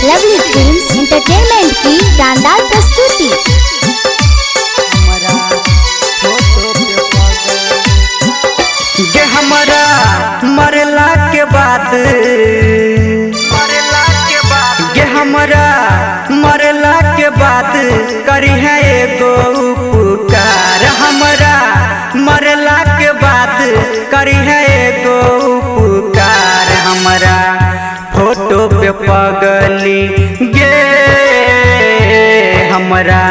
Lovely films entertainment की शानदार प्रस्तुति। हमारा मरला के बाद हमारा मरला के बाद करी है एगो उपकार। हमारा मरला के बाद करी है एगो उपकार। हमारा फोटो पे पगली गे हमारा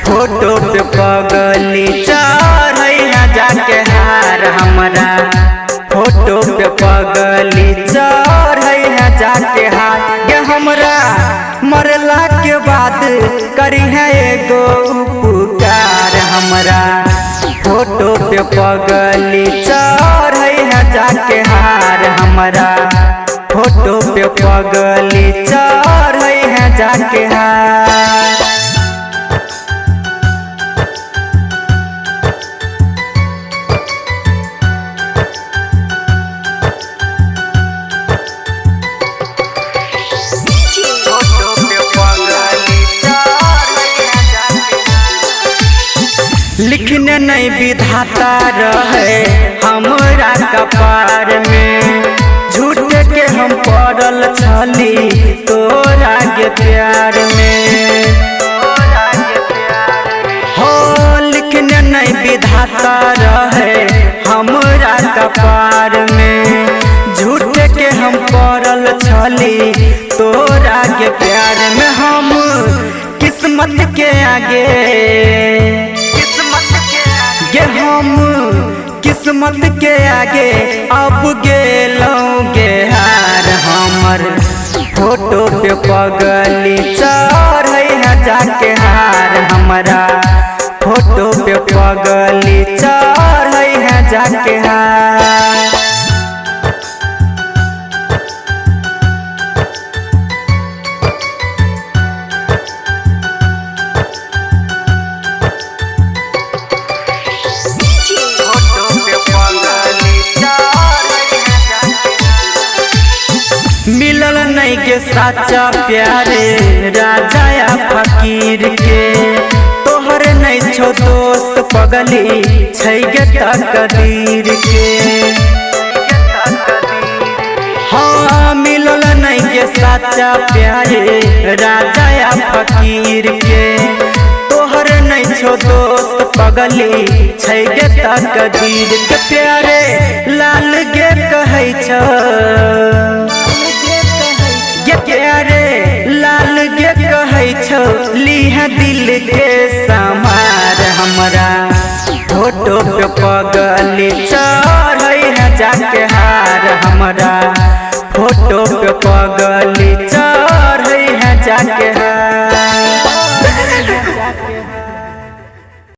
फोटो पे पगली चढ़ै है जाके हार। हमारा फोटो पे पगली चढ़ै है जाके हार। गे हमरा मरला के बाद करी है एगो उपकार। हमारा फोटो पे पगली चढ़ै है जाके हार। हमारा फोटो पे पगली चढ़ै है जाके हार। लिखने नहीं विधाता रहे हमरा कपार में। झूठ के हम पड़ल छली तोरा के प्यार में। हो लिखने नहीं विधाता रहे हमरा कपार में। झूठ के हम पड़ल छली तोरा के प्यार में। हम किस्मत के आगे हम किस्मत के आगे अब गेलौं गे हार। हमर फोटो पे पगली चढ़ै है जाके हार। हमारा फोटो पे पगली चढ़ै है जाके हार। मिलल नहीं के साचा प्यारे राजा या फकीर के। तोहर नहीं छो दोस्त पगली छै गे तकदीर के। हाँ मिलल नहीं के साचा प्यारे राजा या फकीर के। तोहर नहीं छो दोस्त पगली छै गे तकदीर के। प्यारे लाल गे कहै छ प्यारे लाल गे कहै छौ लीह दिल के समार। हमारा फोटो पे पगली चढ़ै है जाके हार। हमारा फोटो पे पगली चढ़ै है जाके हार।